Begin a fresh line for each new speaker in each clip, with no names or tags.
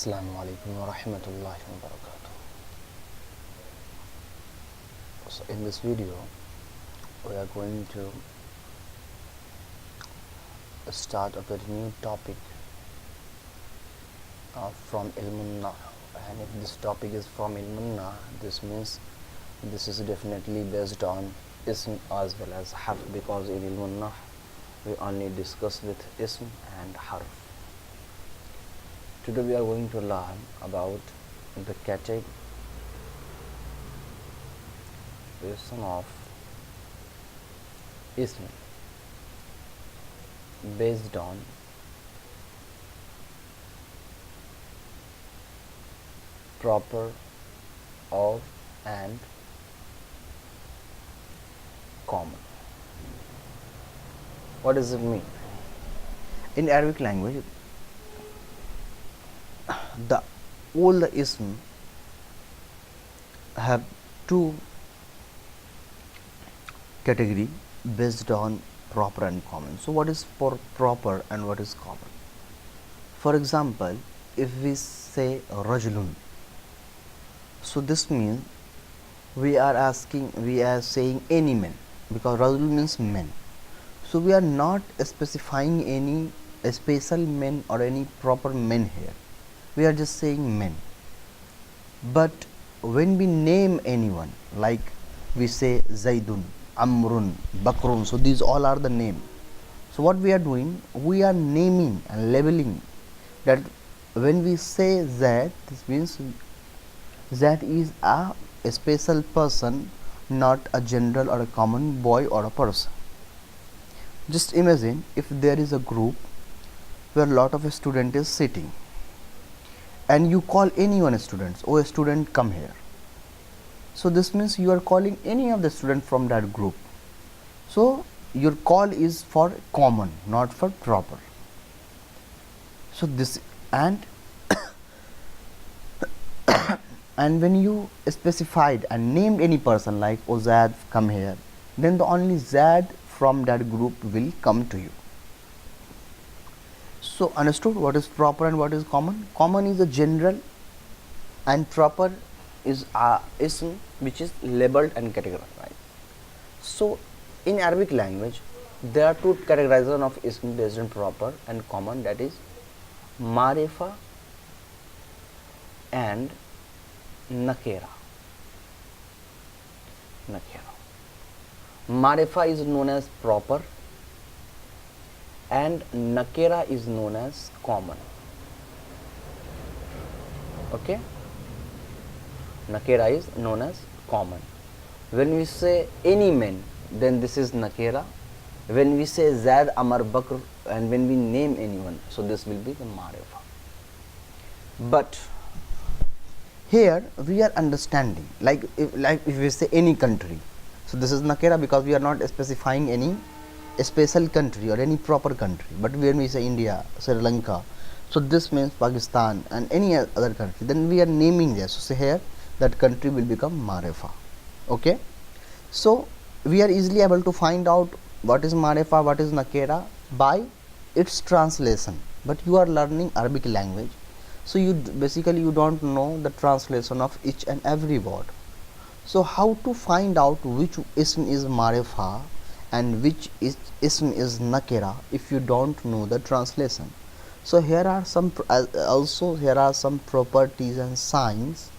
Assalam-o-Alaikum wa rahmatullahi wa barakatuh. So in this video we are going to start a very new topic from Ilm Un Nahw, and if this topic is from Ilm Un Nahw, this means this is definitely based on ism as well as harf, because in Ilm Un Nahw we only discuss with ism and harf. Today we are going to learn about the categorization of ism based on proper, of, and common. What does it mean? In Arabic language, all the ism have two category based on proper and common. So what is for proper and what is common? For example, if we say rajulun, so this means we are saying any man, because rajul means men. So we are not specifying any special men or any proper men here. We are just saying men. But when we name anyone, like we say Zaidun, Amrun, Bakrun, so these all are the name. So what we are doing, we are naming and labeling that when we say that, this means that is a special person, not a general or a common boy or a person. Just imagine if there is a group where a lot of students is sitting, and you call any one students, oh student come here. So this means you are calling any of the students from that group. So your call is for common, not for proper. So this and and when you specified and named any person like oh Zad come here, then the only Zad from that group will come to you. So understood what is proper and what is common? Common is a general and proper is a ism which is labeled and categorized, right? So in Arabic language there are two categorization of ism based on proper and common, that is Marefa and nakera. Marefa is known as proper and nakera is known as common. Okay, nakera is known as common. When we say any man, then this is nakera. When we say Zaid, Amar, Bakr, and when we name anyone, so this will be the Marefa. But here we are understanding, like if we say any country, so this is nakera because we are not specifying any special country or any proper country. But when we say India, Sri Lanka, so this means Pakistan and any other country, then we are naming there. So say here that country will become Marefa. Okay, so we are easily able to find out what is Marefa, what is nakera by its translation. But you are learning Arabic language, so you basically you don't know the translation of each and every word. So how to find out which ism is Marefa and which ism is nakera if you don't know the translation? So here are some some properties and signs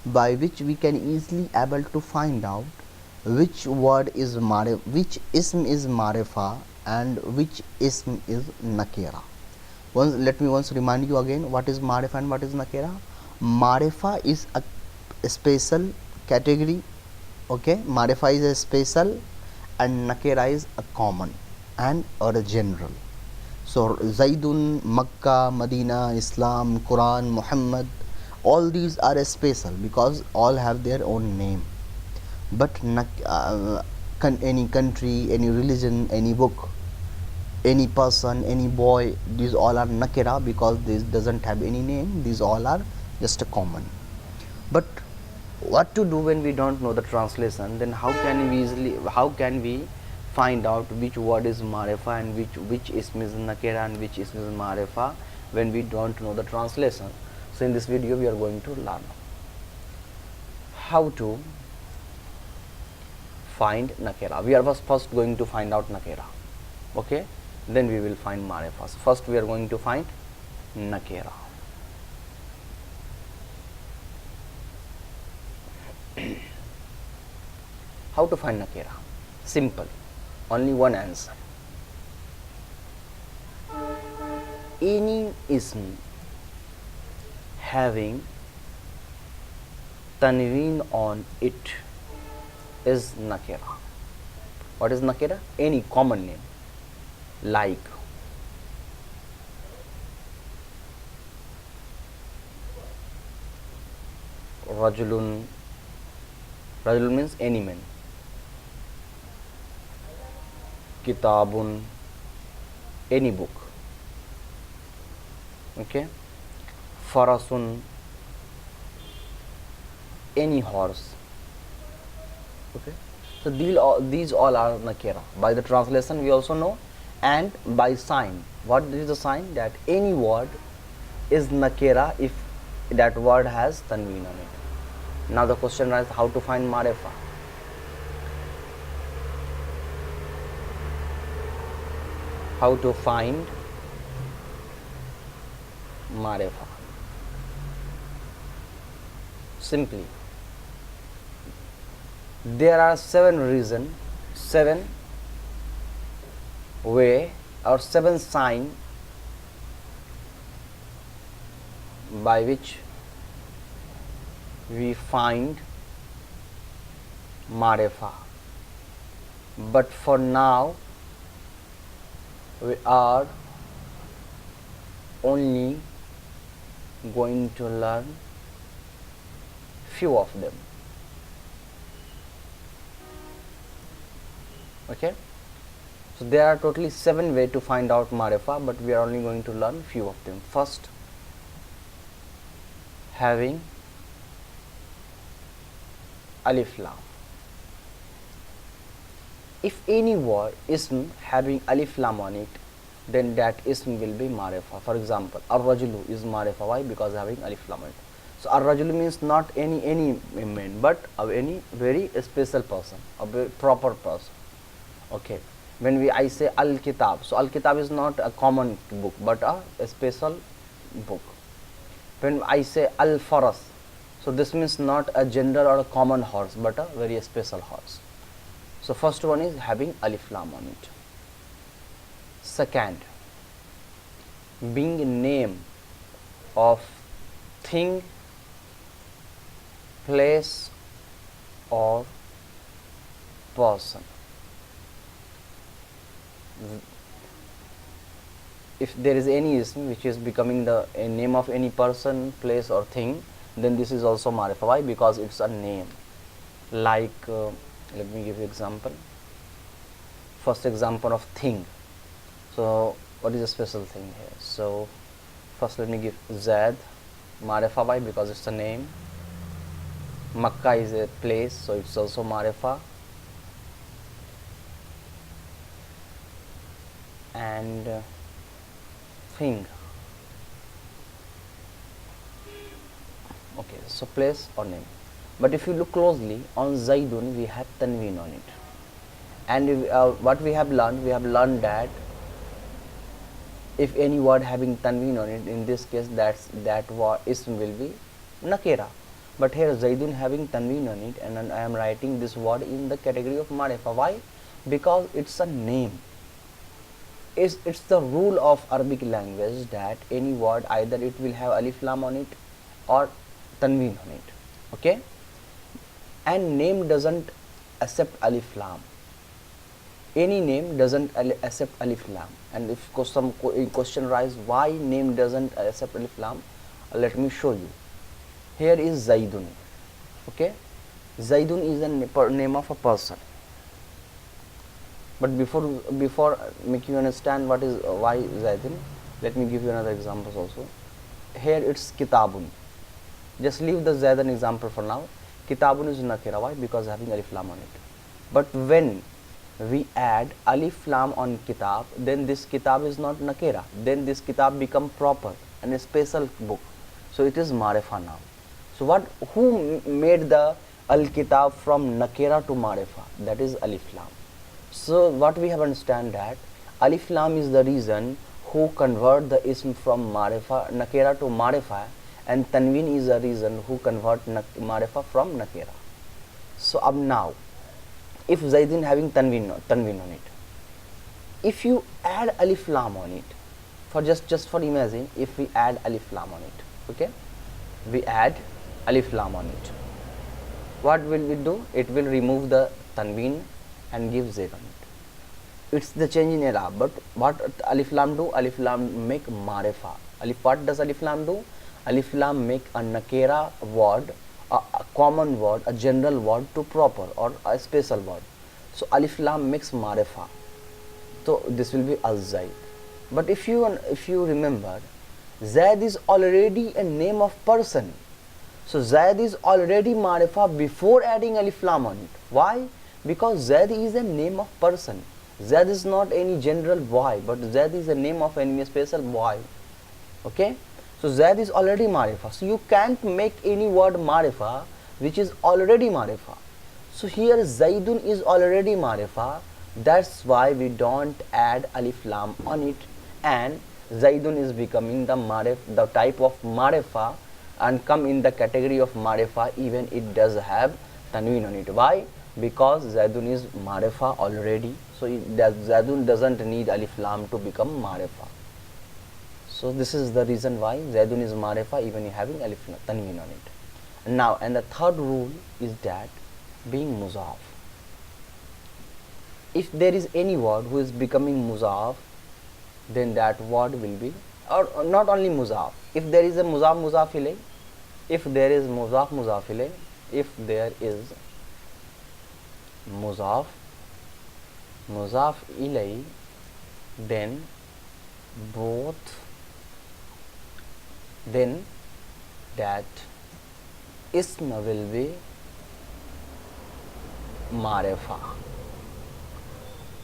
by which we can easily able to find out which word is which ism is Marefa and which ism is nakera. Let me once remind you again what is Marefa and what is nakera. Marefa is a special category. Okay, Marefa is a special and nakera is a common and or a general. So Zaidun, Makkah, Medina, Islam, Quran, Muhammad, all these are a special because all have their own name. But any country, any religion, any book, any person, any boy, these all are nakera because this doesn't have any name. These all are just a common. But what to do when we don't know the translation? Then how can we find out which word is Marefa and which ism is nakera and which ism is Marefa when we don't know the translation? So in this video we are going to learn how to find nakera. We are first going to find out nakera, okay, then we will find marefa. So first we are going to find nakera. How to find nakera? Simple, only one answer. Any ism having tanween on it is nakera. What is nakera? Any common name like rajulun. Rajul means any man. Kitabun, any book. Okay. Farasun, any horse. Okay. So these all are nakera. By the translation we also know, and by sign. What is the sign? That any word is nakera if that word has tanween on it. Now the question is how to find marefa. How to find marefa? Simply, there are 7 way or 7 sign by which we find marefa, but for now we are only going to learn few of them. Okay, so there are totally 7 ways to find out marefa, but we are only going to learn few of them. First, having alif lam. If any word ism having alif lam on it, then that ism will be marefa. For example, ar-rajulu is marefa. Why? Because having alif lam on it. So ar-rajulu means not any man, but any very special person, a very proper person. Okay. When I say al-kitab, so al-kitab is not a common book, but a special book. When I say al-faras, so this means not a general or a common horse, but a very special horse. So first one is having alif lam on it. Second, being a name of thing, place or person. If there is any ism which is becoming the name of any person, place or thing, then this is also marefa. Why? Because it's a name. Like let me give you example. First example of thing. So what is a special thing here? So first let me give Zaid, marefa. Why? Because it's a name. Makkah is a place, so it's also marefa. And thing. Okay, so place or name. But if you look closely, on Zaidun we have tanween on it. And what we have learned that if any word having tanween on it, in this case that word ism will be nakera. But here Zaidun having tanween on it, and I am writing this word in the category of marefa. Why? Because it's a name. It's the rule of Arabic language that any word either it will have alif lam on it or tanween on it. Okay, and name doesn't accept alif lam. Any name doesn't accept alif lam. And if some question arises why name doesn't accept alif lam, let me show you. Here is Zaidun. Okay, Zaidun is a name of a person. But before making you understand what is why Zaidun, let me give you another example also. Here it's Kitabun. Just leave the Zaidan example for now. Kitabun is nakera. Why? Because having alif lam on it. But when we add alif lam on kitab, then this kitab is not nakera. Then this kitab become proper and a special book. So it is Marefa now. So who made the al-kitab from nakera to Marefa? That is alif lam. So what we have understand that alif lam is the reason who convert the ism from Marefa, nakera to Marefa, and tanween is the reason who convert Marefa from nakera. So up now, if Zaidin having tanween on it, if you add alif lam on it, for just for imagine, if we add alif lam on it, okay, we add alif lam on it, what will we do? It will remove the tanween and give zaid on it. It's the change in era. But what alif lam do? Alif lam make Marefa. What does alif lam do? Alif lam make a nakera word, a common word, a general word to proper or a special word. So alif lam makes Marefa. So this will be al-Zaid. But if you remember, Zaid is already a name of person. So Zaid is already Marefa before adding alif lam on it. Why? Because Zaid is a name of person. Zaid is not any general boy, but Zaid is a name of any special boy. Okay? So Zaid is already Marefa. So you can't make any word Marefa which is already Marefa. So here Zaidun is already Marefa. That's why we don't add alif lam on it, and Zaidun is becoming the type of Marefa and come in the category of Marefa even it does have tanween on it. Why? Because Zaidun is Marefa already. So Zaidun doesn't need alif lam to become Marefa. So this is the reason why Zaidun is Marefa even having alif tanween on it. Now, and the third rule is that being muzaf. If there is any word who is becoming muzaf, then that word will be, or not only muzaf, if there is a muzaf muzaf ilay, if there is muzaf muzaf ilay, if there is muzaf muzaf ilay, then that ism will be Marefa.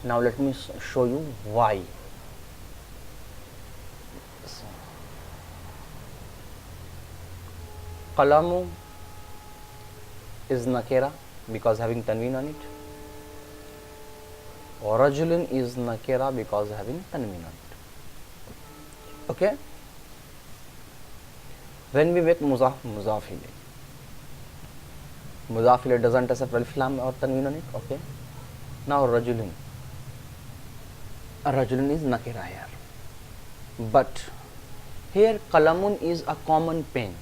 Now let me show you why. Qalamu is nakera because having tanween on it. Or rajulun is nakera because having tanween on it. Okay? When we make muzaf ilay, muzaf ilay doesn't accept alif lam or tanween on it. Okay? Now rajulun. Rajulun is nakera here. But here qalamun is a common pen.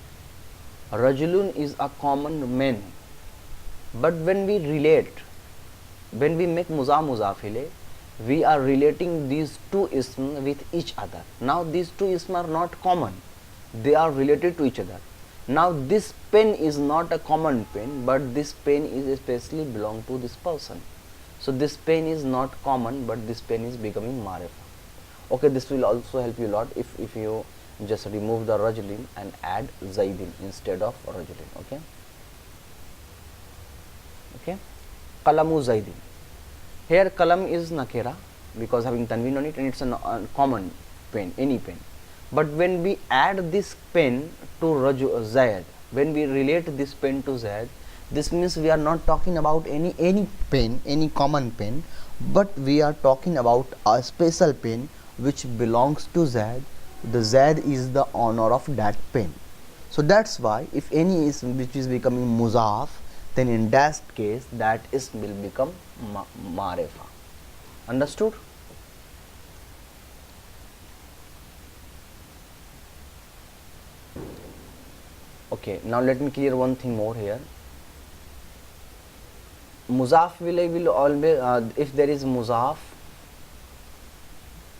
Rajulun is a common man. But when we relate, when we make muzaf ilay, we are relating these two isms with each other. Now these two isms are not common. They are related to each other. Now this pen is not a common pen, but this pen is especially belong to this person. So this pen is not common, but this pen is becoming Marefa. Okay, this will also help you a lot if you just remove the rajulin and add zaidin instead of rajulin. Okay? Okay? Qalamu zaidin. Here qalam is nakera because having tanween on it, and it's a common pen, any pen. But when we add this pen to Zaid, when we relate this pen to Zaid, this means we are not talking about any pen, any common pen, but we are talking about a special pen which belongs to Zaid. The Zaid is the owner of that pen. So that's why if any ism which is becoming muzaf, then in that case that ism will become Marefa. Understood? Okay, now let me clear one thing more here. Muzaf will always, if there is muzaf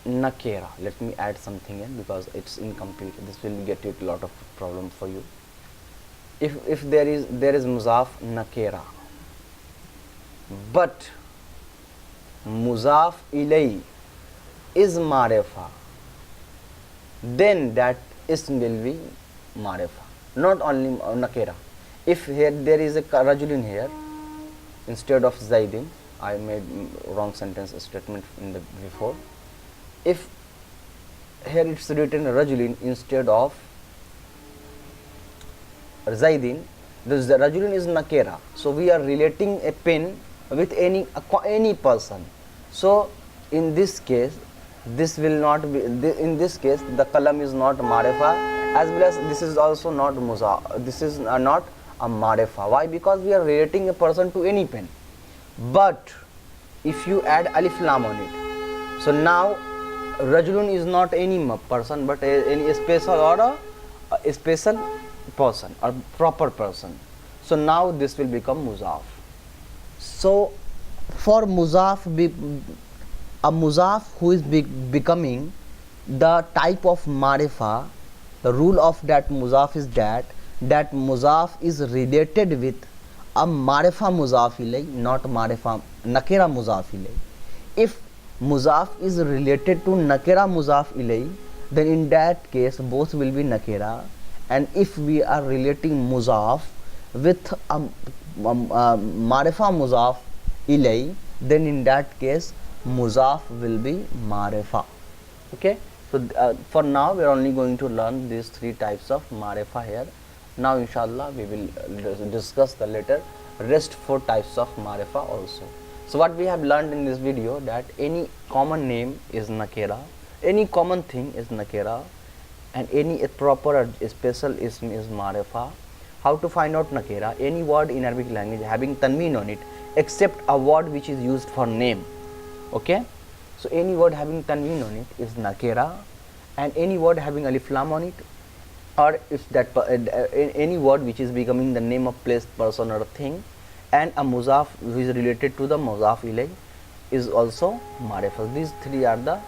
nakera, let me add something in because it's incomplete. This will get you a lot of problem for you. If there is muzaf nakera, but muzaf ilay is Marefa, then that ism will be Marefa. Not only nakera. If here there is a rajulin here instead of zaidin, I made wrong sentence statement in the before. If here it's written rajulin instead of Zaidin, this Rajulun is nakera. So we are relating a pen with any person. So in this case, this will not be, in this case the kalam is not marefa, as well as this is also not muzaf, this is not a marefa. Why? Because we are relating a person to any pen. But if you add alif lam on it, so now Rajulun is not any person, but any special or a special person or proper person. So now this will become muzaf. So for muzaf, a muzaf who is becoming the type of marefa, the rule of that muzaf is that muzaf is related with a marefa muzaf ilay, not marefa nakera muzaf ilay. If muzaf is related to nakera muzaf ilay, then in that case both will be nakera. And if we are relating muzaf with a marefa muzaf ilay, then in that case muzaf will be marefa. Okay, so for now we are only going to learn these three types of marefa here. Now inshallah we will discuss the later rest four types of marefa also. So what we have learned in this video, that any common name is nakera, any common thing is nakera, and any proper or special ism is marefa. How to find out nakera? Any word in Arabic language having tanween on it, except a word which is used for name. Okay, so any word having tanween on it is nakera, and any word having alif lam on it, or if that any word which is becoming the name of place, person or thing, and a muzaf who is related to the muzaf ilay is also marefa. These three are the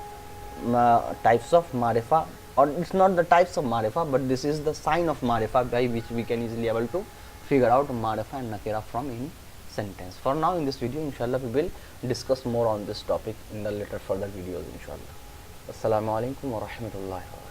types of marefa, or it's not the types of marefa, but this is the sign of marefa by which we can easily able to figure out marefa and nakera from any sentence. For now in this video inshallah we will discuss more on this topic in the later further videos inshallah. Assalam-o-Alaikum wa rahmatullahi wa barakatuh.